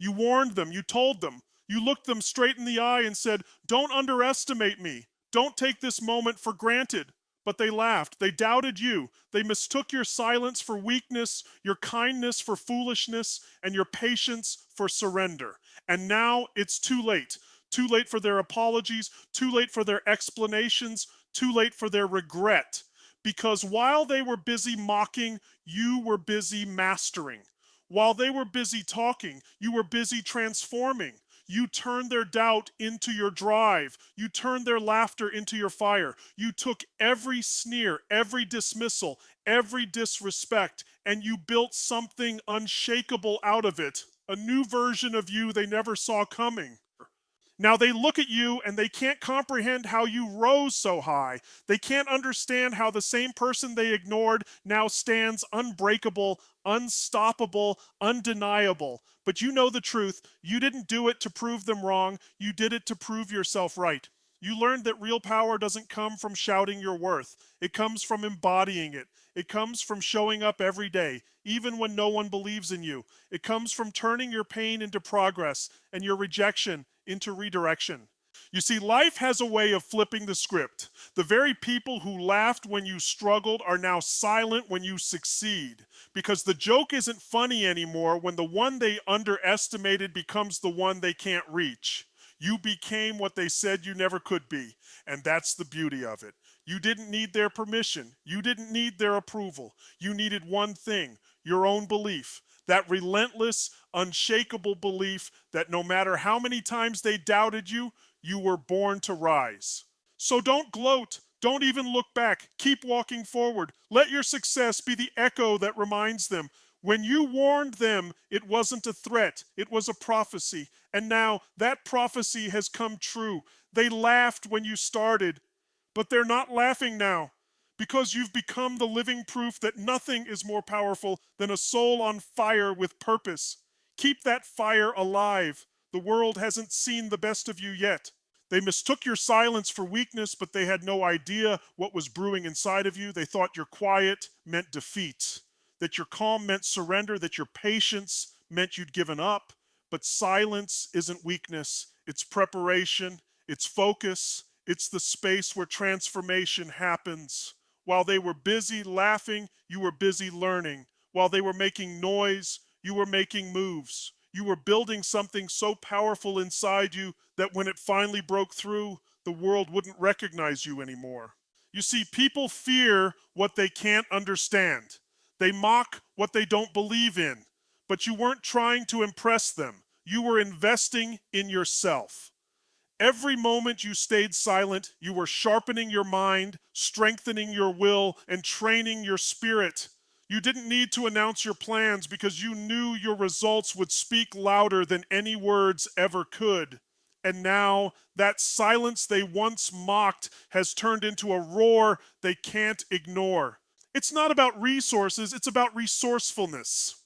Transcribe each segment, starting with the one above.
You warned them, you told them, you looked them straight in the eye and said, "Don't underestimate me. Don't take this moment for granted." But they laughed. They doubted you. They mistook your silence for weakness, your kindness for foolishness, and your patience for surrender. And now it's too late. Too late for their apologies, too late for their explanations, too late for their regret. Because while they were busy mocking, you were busy mastering. While they were busy talking, you were busy transforming. You turned their doubt into your drive. You turned their laughter into your fire. You took every sneer, every dismissal, every disrespect, and you built something unshakable out of it. A new version of you they never saw coming. Now they look at you and they can't comprehend how you rose so high. They can't understand how the same person they ignored now stands unbreakable, unstoppable, undeniable. But you know the truth. You didn't do it to prove them wrong. You did it to prove yourself right. You learned that real power doesn't come from shouting your worth. It comes from embodying it. It comes from showing up every day, even when no one believes in you. It comes from turning your pain into progress and your rejection into redirection. You see, life has a way of flipping the script. The very people who laughed when you struggled are now silent when you succeed. Because the joke isn't funny anymore when the one they underestimated becomes the one they can't reach. You became what they said you never could be, and that's the beauty of it. You didn't need their permission. You didn't need their approval. You needed one thing, your own belief. That relentless, unshakable belief that no matter how many times they doubted you, you were born to rise. So don't gloat. Don't even look back. Keep walking forward. Let your success be the echo that reminds them. When you warned them, it wasn't a threat, it was a prophecy. And now that prophecy has come true. They laughed when you started, but they're not laughing now because you've become the living proof that nothing is more powerful than a soul on fire with purpose. Keep that fire alive. The world hasn't seen the best of you yet. They mistook your silence for weakness, but they had no idea what was brewing inside of you. They thought your quiet meant defeat, that your calm meant surrender, that your patience meant you'd given up. But silence isn't weakness, it's preparation, it's focus, it's the space where transformation happens. While they were busy laughing, you were busy learning. While they were making noise, you were making moves. You were building something so powerful inside you that when it finally broke through, the world wouldn't recognize you anymore. You see, people fear what they can't understand. They mock what they don't believe in. But you weren't trying to impress them. You were investing in yourself. Every moment you stayed silent, you were sharpening your mind, strengthening your will, and training your spirit. You didn't need to announce your plans because you knew your results would speak louder than any words ever could. And now, that silence they once mocked has turned into a roar they can't ignore. It's not about resources, it's about resourcefulness.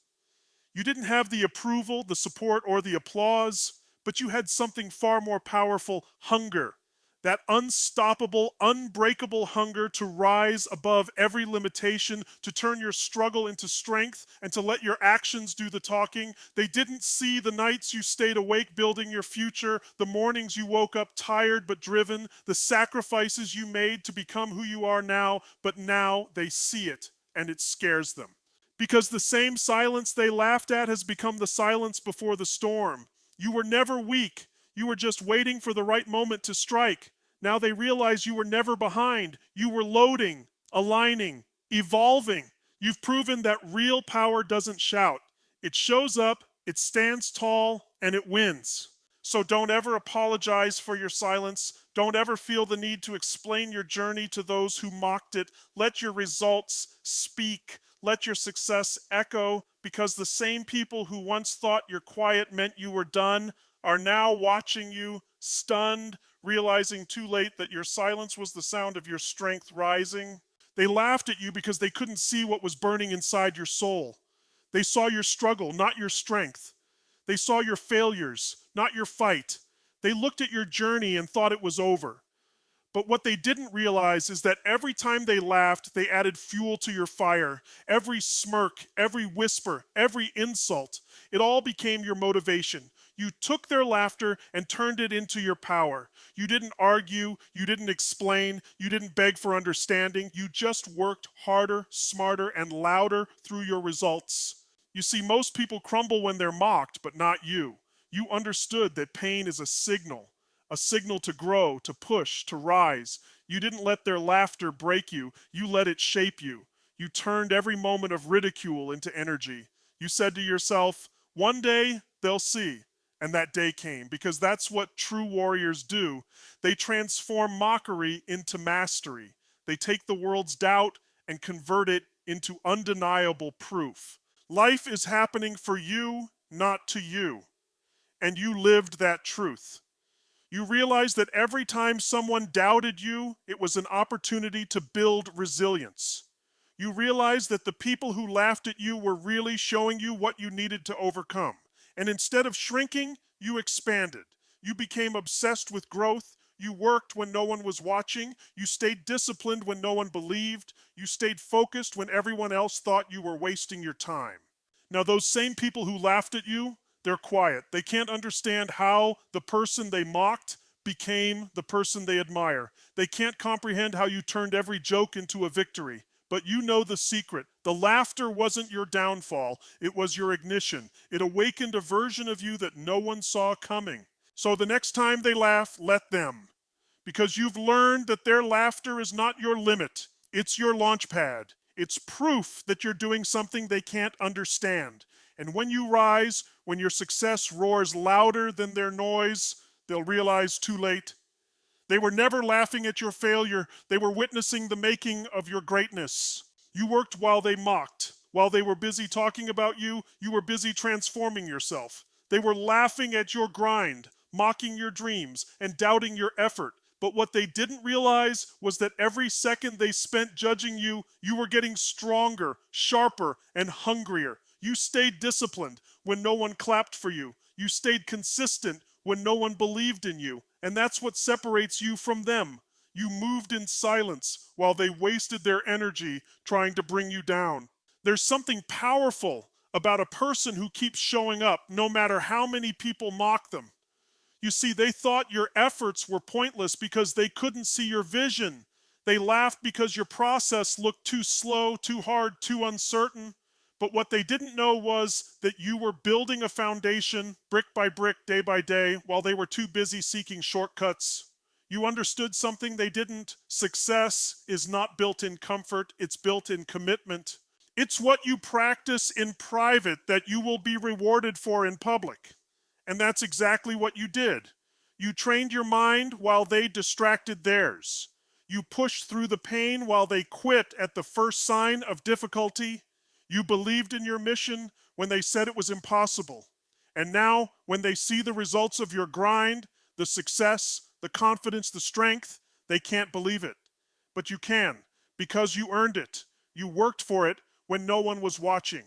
You didn't have the approval, the support, or the applause, but you had something far more powerful, hunger. That unstoppable, unbreakable hunger to rise above every limitation, to turn your struggle into strength, and to let your actions do the talking. They didn't see the nights you stayed awake building your future, the mornings you woke up tired but driven, the sacrifices you made to become who you are now, but now they see it, and it scares them. Because the same silence they laughed at has become the silence before the storm. You were never weak. You were just waiting for the right moment to strike. Now they realize you were never behind. You were loading, aligning, evolving. You've proven that real power doesn't shout. It shows up, it stands tall, and it wins. So don't ever apologize for your silence. Don't ever feel the need to explain your journey to those who mocked it. Let your results speak. Let your success echo, because the same people who once thought your quiet meant you were done are now watching you, stunned, realizing too late that your silence was the sound of your strength rising. They laughed at you because they couldn't see what was burning inside your soul. They saw your struggle, not your strength. They saw your failures, not your fight. They looked at your journey and thought it was over. But what they didn't realize is that every time they laughed, they added fuel to your fire. Every smirk, every whisper, every insult, it all became your motivation. You took their laughter and turned it into your power. You didn't argue, you didn't explain, you didn't beg for understanding. You just worked harder, smarter, and louder through your results. You see, most people crumble when they're mocked, but not you. You understood that pain is a signal to grow, to push, to rise. You didn't let their laughter break you, you let it shape you. You turned every moment of ridicule into energy. You said to yourself, one day they'll see. And that day came, because that's what true warriors do. They transform mockery into mastery. They take the world's doubt and convert it into undeniable proof. Life is happening for you, not to you. And you lived that truth. You realized that every time someone doubted you, it was an opportunity to build resilience. You realized that the people who laughed at you were really showing you what you needed to overcome. And instead of shrinking, you expanded. You became obsessed with growth. You worked when no one was watching. You stayed disciplined when no one believed. You stayed focused when everyone else thought you were wasting your time. Now, those same people who laughed at you, they're quiet. They can't understand how the person they mocked became the person they admire. They can't comprehend how you turned every joke into a victory. But you know the secret. The laughter wasn't your downfall. It was your ignition. It awakened a version of you that no one saw coming. So the next time they laugh, let them. Because you've learned that their laughter is not your limit. It's your launch pad. It's proof that you're doing something they can't understand. And when you rise, when your success roars louder than their noise, they'll realize too late. They were never laughing at your failure. They were witnessing the making of your greatness. You worked while they mocked. While they were busy talking about you, you were busy transforming yourself. They were laughing at your grind, mocking your dreams, and doubting your effort. But what they didn't realize was that every second they spent judging you, you were getting stronger, sharper, and hungrier. You stayed disciplined when no one clapped for you. You stayed consistent when no one believed in you. And that's what separates you from them. You moved in silence while they wasted their energy trying to bring you down. There's something powerful about a person who keeps showing up no matter how many people mock them. You see, they thought your efforts were pointless because they couldn't see your vision. They laughed because your process looked too slow, too hard, too uncertain. But what they didn't know was that you were building a foundation brick by brick, day by day, while they were too busy seeking shortcuts. You understood something they didn't. Success is not built in comfort, it's built in commitment. It's what you practice in private that you will be rewarded for in public. And that's exactly what you did. You trained your mind while they distracted theirs. You pushed through the pain while they quit at the first sign of difficulty. You believed in your mission when they said it was impossible. And now, when they see the results of your grind, the success, the confidence, the strength, they can't believe it. But you can, because you earned it. You worked for it when no one was watching.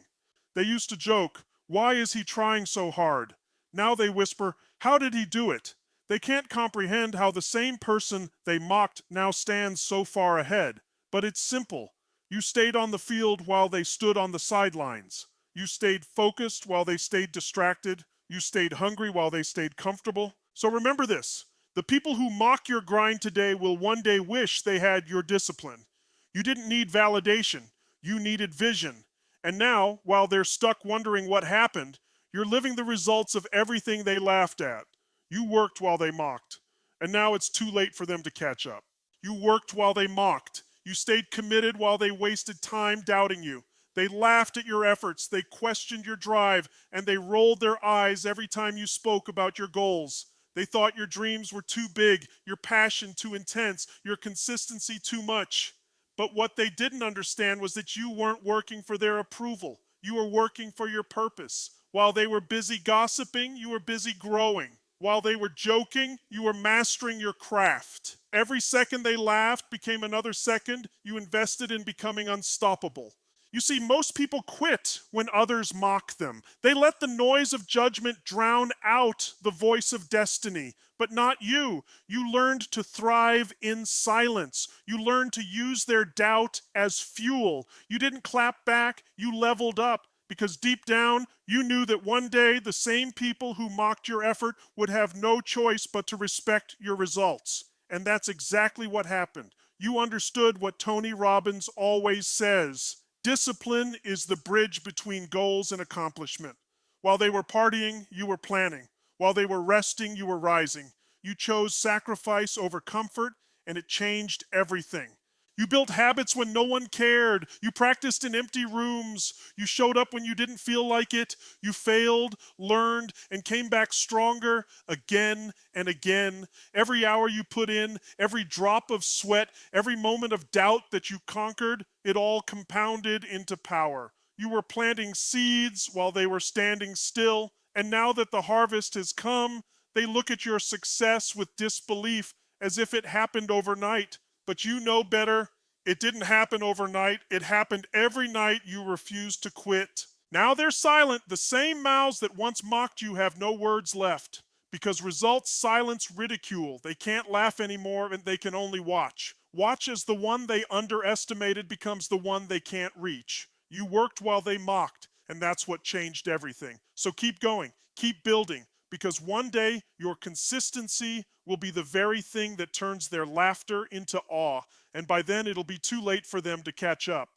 They used to joke, "Why is he trying so hard?" Now they whisper, "How did he do it?" They can't comprehend how the same person they mocked now stands so far ahead. But it's simple. You stayed on the field while they stood on the sidelines. You stayed focused while they stayed distracted. You stayed hungry while they stayed comfortable. So remember this. The people who mock your grind today will one day wish they had your discipline. You didn't need validation. You needed vision. And now, while they're stuck wondering what happened, you're living the results of everything they laughed at. You worked while they mocked. And now it's too late for them to catch up. You worked while they mocked. You stayed committed while they wasted time doubting you. They laughed at your efforts, they questioned your drive, and they rolled their eyes every time you spoke about your goals. They thought your dreams were too big, your passion too intense, your consistency too much. But what they didn't understand was that you weren't working for their approval. You were working for your purpose. While they were busy gossiping, you were busy growing. While they were joking, you were mastering your craft. Every second they laughed became another second you invested in becoming unstoppable. You see, most people quit when others mock them. They let the noise of judgment drown out the voice of destiny. But not you. You learned to thrive in silence. You learned to use their doubt as fuel. You didn't clap back, you leveled up. Because deep down, you knew that one day the same people who mocked your effort would have no choice but to respect your results. And that's exactly what happened. You understood what Tony Robbins always says: discipline is the bridge between goals and accomplishment. While they were partying, you were planning. While they were resting, you were rising. You chose sacrifice over comfort, and it changed everything. You built habits when no one cared. You practiced in empty rooms. You showed up when you didn't feel like it. You failed, learned, and came back stronger again and again. Every hour you put in, every drop of sweat, every moment of doubt that you conquered, it all compounded into power. You were planting seeds while they were standing still, and now that the harvest has come, they look at your success with disbelief as if it happened overnight. But you know better. It didn't happen overnight. It happened every night you refused to quit. Now they're silent. The same mouths that once mocked you have no words left. Because results silence ridicule. They can't laugh anymore, and they can only watch. Watch as the one they underestimated becomes the one they can't reach. You worked while they mocked, and that's what changed everything. So keep going. Keep building. Because one day your consistency will be the very thing that turns their laughter into awe, and by then it'll be too late for them to catch up.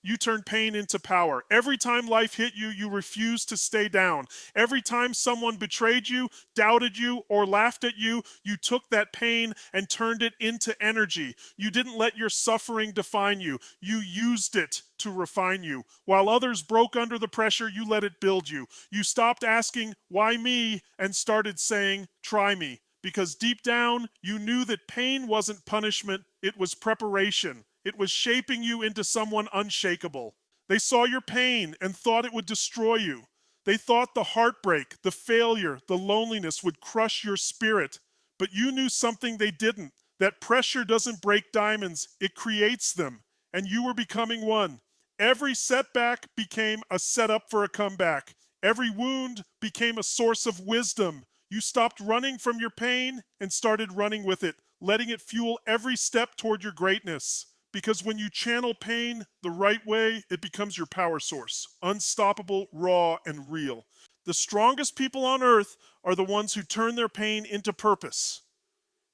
You turned pain into power. Every time life hit you, you refused to stay down. Every time someone betrayed you, doubted you, or laughed at you, you took that pain and turned it into energy. You didn't let your suffering define you. You used it to refine you. While others broke under the pressure, you let it build you. You stopped asking, "Why me?" and started saying, "Try me." Because deep down, you knew that pain wasn't punishment, it was preparation. It was shaping you into someone unshakable. They saw your pain and thought it would destroy you. They thought the heartbreak, the failure, the loneliness would crush your spirit. But you knew something they didn't. That pressure doesn't break diamonds, it creates them. And you were becoming one. Every setback became a setup for a comeback. Every wound became a source of wisdom. You stopped running from your pain and started running with it, letting it fuel every step toward your greatness. Because when you channel pain the right way, it becomes your power source, unstoppable, raw, and real. The strongest people on earth are the ones who turn their pain into purpose.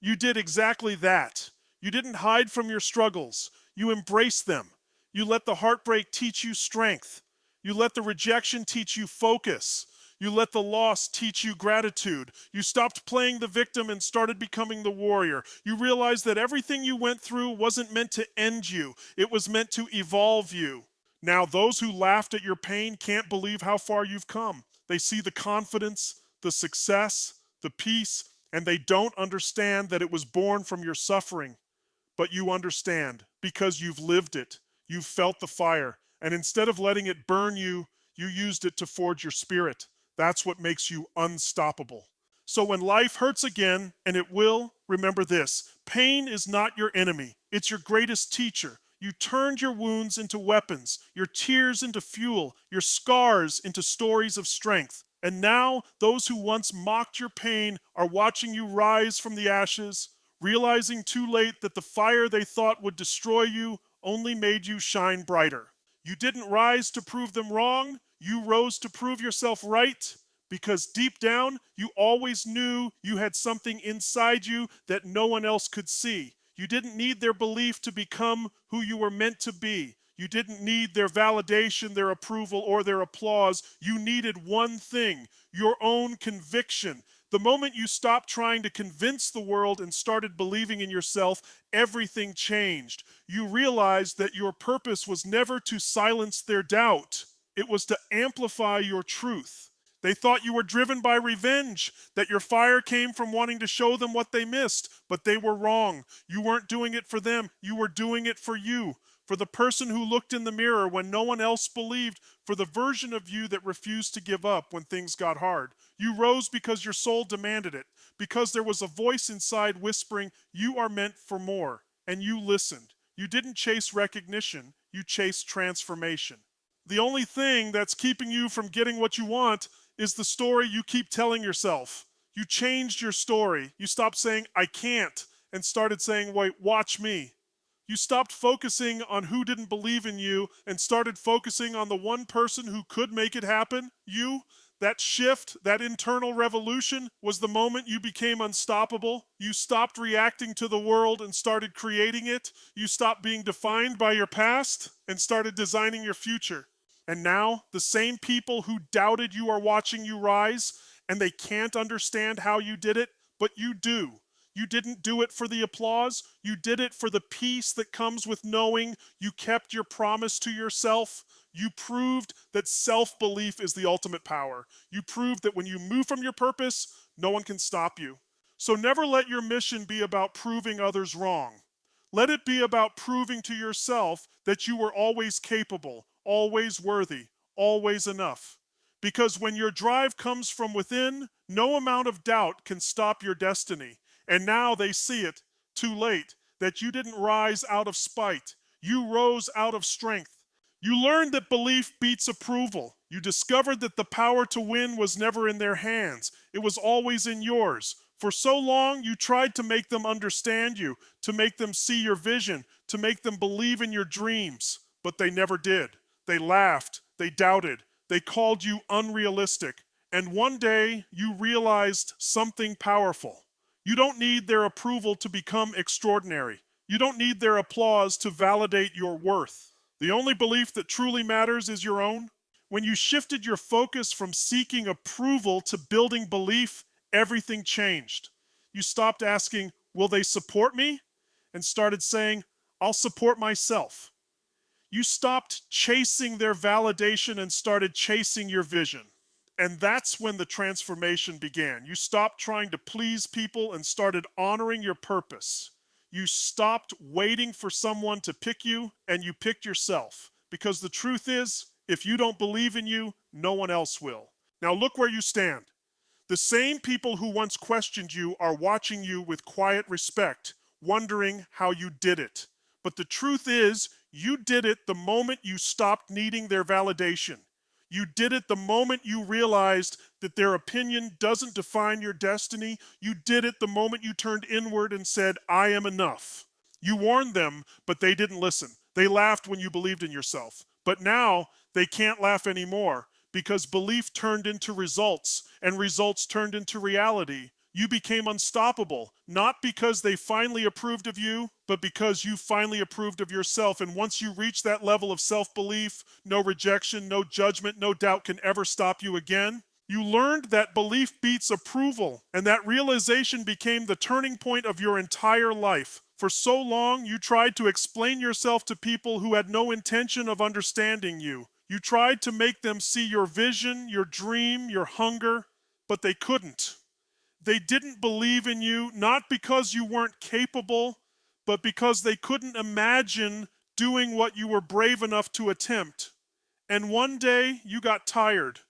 You did exactly that. You didn't hide from your struggles. You embraced them. You let the heartbreak teach you strength. You let the rejection teach you focus. You let the loss teach you gratitude. You stopped playing the victim and started becoming the warrior. You realized that everything you went through wasn't meant to end you. It was meant to evolve you. Now, those who laughed at your pain can't believe how far you've come. They see the confidence, the success, the peace, and they don't understand that it was born from your suffering. But you understand because you've lived it. You've felt the fire. And instead of letting it burn you, you used it to forge your spirit. That's what makes you unstoppable. So when life hurts again, and it will, remember this: pain is not your enemy, it's your greatest teacher. You turned your wounds into weapons, your tears into fuel, your scars into stories of strength. And now, those who once mocked your pain are watching you rise from the ashes, realizing too late that the fire they thought would destroy you only made you shine brighter. You didn't rise to prove them wrong, you rose to prove yourself right, because deep down, you always knew you had something inside you that no one else could see. You didn't need their belief to become who you were meant to be. You didn't need their validation, their approval, or their applause. You needed one thing: your own conviction. The moment you stopped trying to convince the world and started believing in yourself, everything changed. You realized that your purpose was never to silence their doubt. It was to amplify your truth. They thought you were driven by revenge, that your fire came from wanting to show them what they missed, but they were wrong. You weren't doing it for them, you were doing it for you. For the person who looked in the mirror when no one else believed, for the version of you that refused to give up when things got hard. You rose because your soul demanded it, because there was a voice inside whispering, "You are meant for more," and you listened. You didn't chase recognition, you chased transformation. The only thing that's keeping you from getting what you want is the story you keep telling yourself. You changed your story. You stopped saying, I can't, and started saying, wait, watch me. You stopped focusing on who didn't believe in you and started focusing on the one person who could make it happen, you. That shift, that internal revolution, was the moment you became unstoppable. You stopped reacting to the world and started creating it. You stopped being defined by your past and started designing your future. And now, the same people who doubted you are watching you rise, and they can't understand how you did it, but you do. You didn't do it for the applause. You did it for the peace that comes with knowing you kept your promise to yourself. You proved that self-belief is the ultimate power. You proved that when you move from your purpose, no one can stop you. So never let your mission be about proving others wrong. Let it be about proving to yourself that you were always capable, always worthy, always enough. Because when your drive comes from within, no amount of doubt can stop your destiny. And now they see it, too late, that you didn't rise out of spite. You rose out of strength. You learned that belief beats approval. You discovered that the power to win was never in their hands. It was always in yours. For so long, you tried to make them understand you, to make them see your vision, to make them believe in your dreams. But they never did. They laughed. They doubted. They called you unrealistic. And one day, you realized something powerful. You don't need their approval to become extraordinary. You don't need their applause to validate your worth. The only belief that truly matters is your own. When you shifted your focus from seeking approval to building belief, everything changed. You stopped asking, will they support me? And started saying, I'll support myself. You stopped chasing their validation and started chasing your vision. And that's when the transformation began. You stopped trying to please people and started honoring your purpose. You stopped waiting for someone to pick you, and you picked yourself. Because the truth is, if you don't believe in you, no one else will. Now look where you stand. The same people who once questioned you are watching you with quiet respect, wondering how you did it. But the truth is, you did it the moment you stopped needing their validation. You did it the moment you realized that their opinion doesn't define your destiny. You did it the moment you turned inward and said, I am enough. You warned them, but they didn't listen. They laughed when you believed in yourself. But now they can't laugh anymore because belief turned into results and results turned into reality. You became unstoppable, not because they finally approved of you, but because you finally approved of yourself. And once you reach that level of self-belief, no rejection, no judgment, no doubt can ever stop you again. You learned that belief beats approval, and that realization became the turning point of your entire life. For so long, you tried to explain yourself to people who had no intention of understanding you. You tried to make them see your vision, your dream, your hunger, but they couldn't. They didn't believe in you, not because you weren't capable, but because they couldn't imagine doing what you were brave enough to attempt. And one day, you got tired.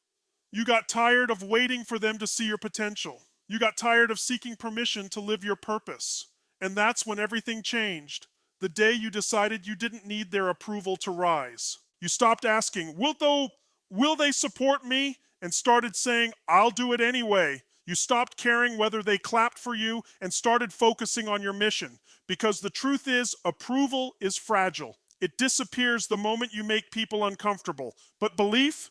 You got tired of waiting for them to see your potential. You got tired of seeking permission to live your purpose. And that's when everything changed. The day you decided you didn't need their approval to rise. You stopped asking, will they support me? And started saying, I'll do it anyway. You stopped caring whether they clapped for you and started focusing on your mission. Because the truth is, approval is fragile. It disappears the moment you make people uncomfortable. But belief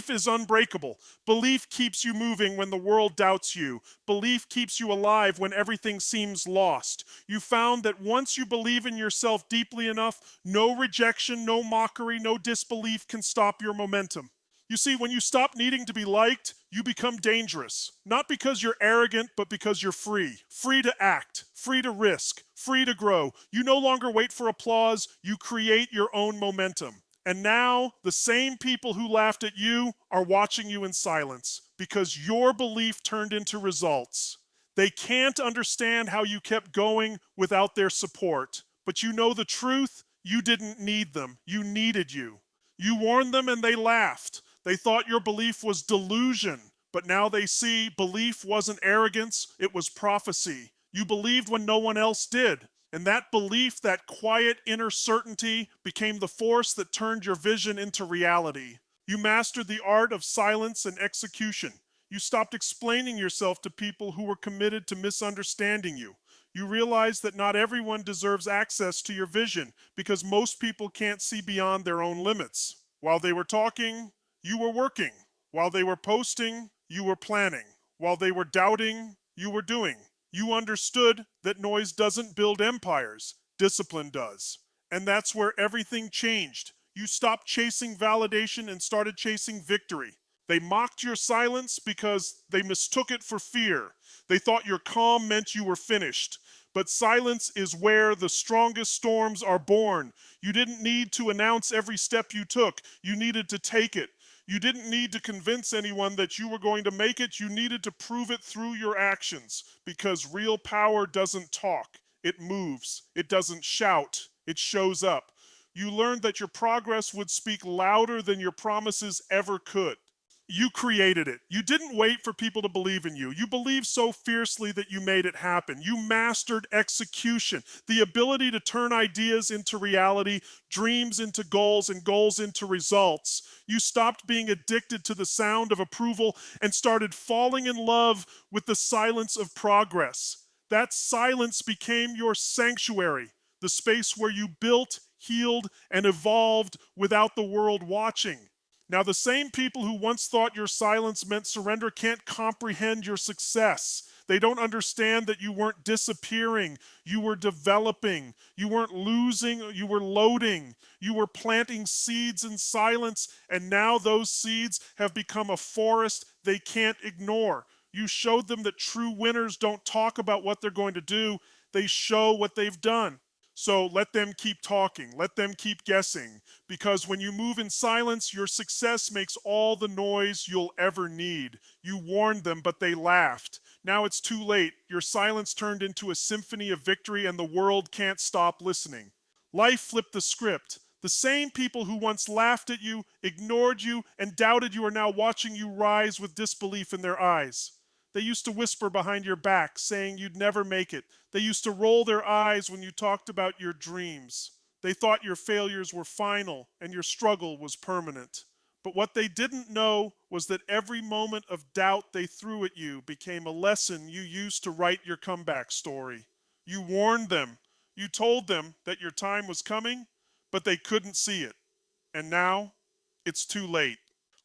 is unbreakable. Belief keeps you moving when the world doubts you. Belief keeps you alive when everything seems lost. You found that once you believe in yourself deeply enough, no rejection, no mockery, no disbelief can stop your momentum. You see, when you stop needing to be liked, you become dangerous. Not because you're arrogant, but because you're free. Free to act, free to risk, free to grow. You no longer wait for applause, you create your own momentum. And now, the same people who laughed at you are watching you in silence because your belief turned into results. They can't understand how you kept going without their support. But you know the truth, you didn't need them. You needed you. You warned them and they laughed. They thought your belief was delusion, but now they see belief wasn't arrogance, it was prophecy. You believed when no one else did. And that belief, that quiet inner certainty, became the force that turned your vision into reality. You mastered the art of silence and execution. You stopped explaining yourself to people who were committed to misunderstanding you. You realized that not everyone deserves access to your vision because most people can't see beyond their own limits. While they were talking, you were working. While they were posting, you were planning. While they were doubting, you were doing. You understood that noise doesn't build empires, discipline does. And that's where everything changed. You stopped chasing validation and started chasing victory. They mocked your silence because they mistook it for fear. They thought your calm meant you were finished. But silence is where the strongest storms are born. You didn't need to announce every step you took. You needed to take it. You didn't need to convince anyone that you were going to make it. You needed to prove it through your actions, because real power doesn't talk. It moves. It doesn't shout. It shows up. You learned that your progress would speak louder than your promises ever could. You created it. You didn't wait for people to believe in you. You believed so fiercely that you made it happen. You mastered execution, the ability to turn ideas into reality, dreams into goals, and goals into results. You stopped being addicted to the sound of approval and started falling in love with the silence of progress. That silence became your sanctuary, the space where you built, healed, and evolved without the world watching. Now, the same people who once thought your silence meant surrender can't comprehend your success. They don't understand that you weren't disappearing, you were developing, you weren't losing, you were loading, you were planting seeds in silence, and now those seeds have become a forest they can't ignore. You showed them that true winners don't talk about what they're going to do, they show what they've done. So let them keep talking, let them keep guessing, because when you move in silence, your success makes all the noise you'll ever need. You warned them, but they laughed. Now it's too late. Your silence turned into a symphony of victory, and the world can't stop listening. Life flipped the script. The same people who once laughed at you, ignored you, and doubted you are now watching you rise with disbelief in their eyes. They used to whisper behind your back, saying you'd never make it. They used to roll their eyes when you talked about your dreams. They thought your failures were final and your struggle was permanent. But what they didn't know was that every moment of doubt they threw at you became a lesson you used to write your comeback story. You warned them. You told them that your time was coming, but they couldn't see it. And now, it's too late.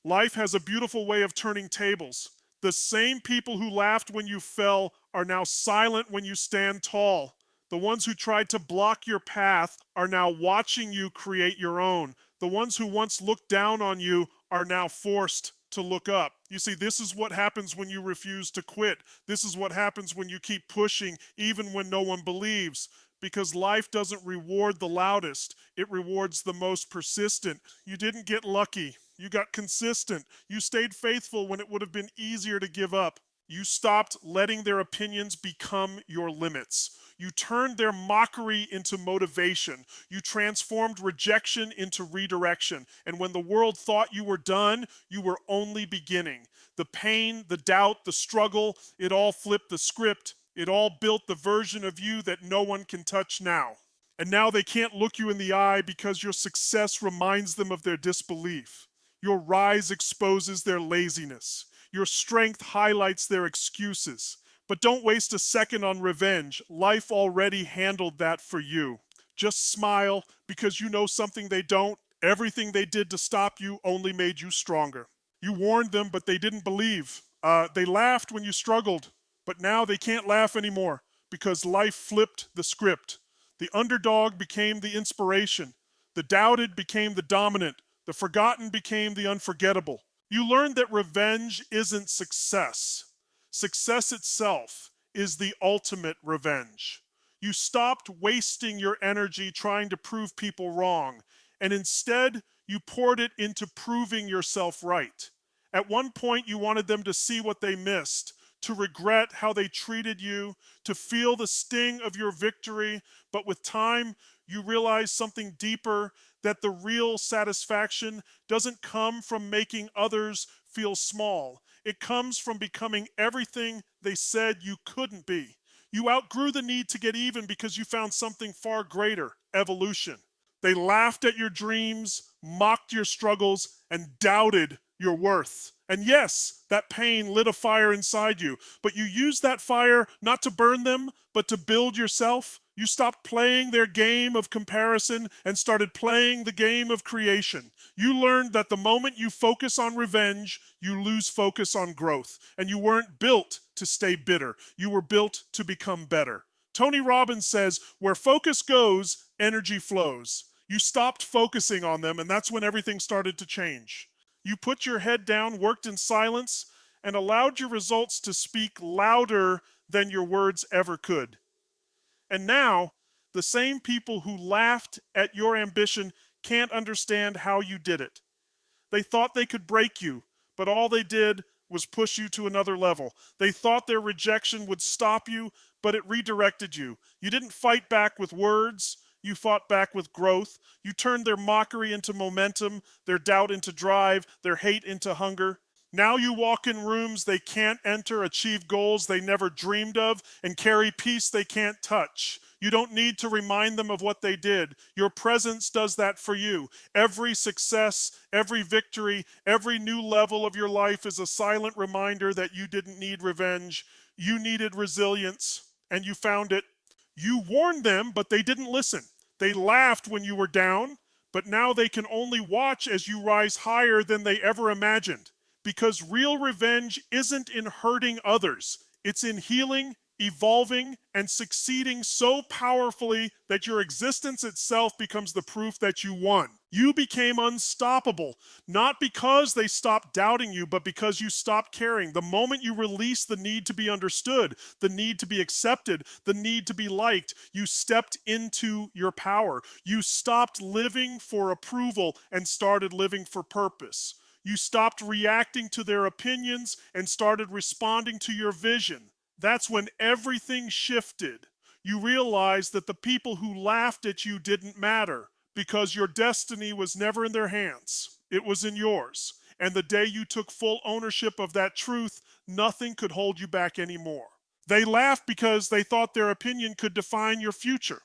Life has a beautiful way of turning tables. The same people who laughed when you fell are now silent when you stand tall. The ones who tried to block your path are now watching you create your own. The ones who once looked down on you are now forced to look up. You see, this is what happens when you refuse to quit. This is what happens when you keep pushing even when no one believes. Because life doesn't reward the loudest, it rewards the most persistent. You didn't get lucky. You got consistent. You stayed faithful when it would have been easier to give up. You stopped letting their opinions become your limits. You turned their mockery into motivation. You transformed rejection into redirection. And when the world thought you were done, you were only beginning. The pain, the doubt, the struggle, it all flipped the script. It all built the version of you that no one can touch now. And now they can't look you in the eye because your success reminds them of their disbelief. Your rise exposes their laziness. Your strength highlights their excuses. But don't waste a second on revenge. Life already handled that for you. Just smile because you know something they don't. Everything they did to stop you only made you stronger. You warned them, but they didn't believe. They laughed when you struggled, but now they can't laugh anymore because life flipped the script. The underdog became the inspiration. The doubted became the dominant. The forgotten became the unforgettable. You learned that revenge isn't success. Success itself is the ultimate revenge. You stopped wasting your energy trying to prove people wrong, and instead you poured it into proving yourself right. At one point, you wanted them to see what they missed, to regret how they treated you, to feel the sting of your victory, but with time, you realize something deeper, that the real satisfaction doesn't come from making others feel small. It comes from becoming everything they said you couldn't be. You outgrew the need to get even because you found something far greater, evolution. They laughed at your dreams, mocked your struggles, and doubted your worth. And yes, that pain lit a fire inside you, but you used that fire not to burn them, but to build yourself. You stopped playing their game of comparison and started playing the game of creation. You learned that the moment you focus on revenge, you lose focus on growth. And you weren't built to stay bitter. You were built to become better. Tony Robbins says, where focus goes, energy flows. You stopped focusing on them, and that's when everything started to change. You put your head down, worked in silence, and allowed your results to speak louder than your words ever could. And now, the same people who laughed at your ambition can't understand how you did it. They thought they could break you, but all they did was push you to another level. They thought their rejection would stop you, but it redirected you. You didn't fight back with words. You fought back with growth. You turned their mockery into momentum, their doubt into drive, their hate into hunger. Now you walk in rooms they can't enter, achieve goals they never dreamed of, and carry peace they can't touch. You don't need to remind them of what they did. Your presence does that for you. Every success, every victory, every new level of your life is a silent reminder that you didn't need revenge. You needed resilience, and you found it. You warned them, but they didn't listen. They laughed when you were down, but now they can only watch as you rise higher than they ever imagined. Because real revenge isn't in hurting others. It's in healing, evolving, and succeeding so powerfully that your existence itself becomes the proof that you won. You became unstoppable, not because they stopped doubting you, but because you stopped caring. The moment you released the need to be understood, the need to be accepted, the need to be liked, you stepped into your power. You stopped living for approval and started living for purpose. You stopped reacting to their opinions and started responding to your vision. That's when everything shifted. You realized that the people who laughed at you didn't matter because your destiny was never in their hands. It was in yours. And the day you took full ownership of that truth, nothing could hold you back anymore. They laughed because they thought their opinion could define your future.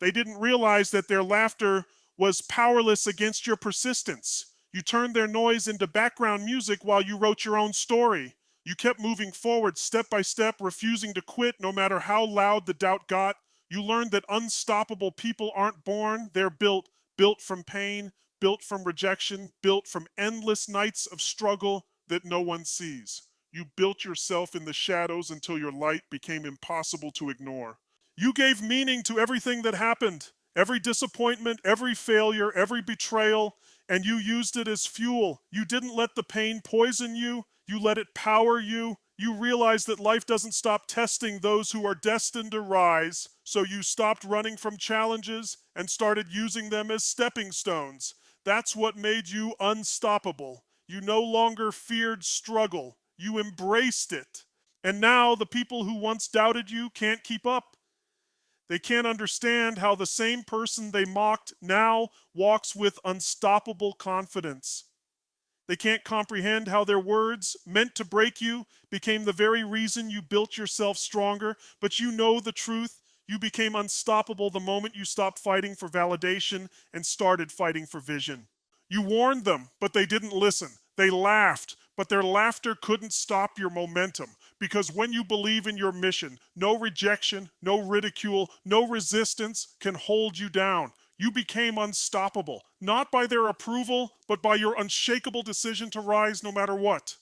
They didn't realize that their laughter was powerless against your persistence. You turned their noise into background music while you wrote your own story. You kept moving forward step by step, refusing to quit no matter how loud the doubt got. You learned that unstoppable people aren't born, they're built. Built from pain, built from rejection, built from endless nights of struggle that no one sees. You built yourself in the shadows until your light became impossible to ignore. You gave meaning to everything that happened, every disappointment, every failure, every betrayal, and you used it as fuel. You didn't let the pain poison you. You let it power you. You realized that life doesn't stop testing those who are destined to rise, so you stopped running from challenges and started using them as stepping stones. That's what made you unstoppable. You no longer feared struggle. You embraced it. And now the people who once doubted you can't keep up. They can't understand how the same person they mocked now walks with unstoppable confidence. They can't comprehend how their words, meant to break you, became the very reason you built yourself stronger. But you know the truth. You became unstoppable the moment you stopped fighting for validation and started fighting for vision. You warned them, but they didn't listen. They laughed, but their laughter couldn't stop your momentum. Because when you believe in your mission, no rejection, no ridicule, no resistance can hold you down. You became unstoppable, not by their approval, but by your unshakable decision to rise no matter what.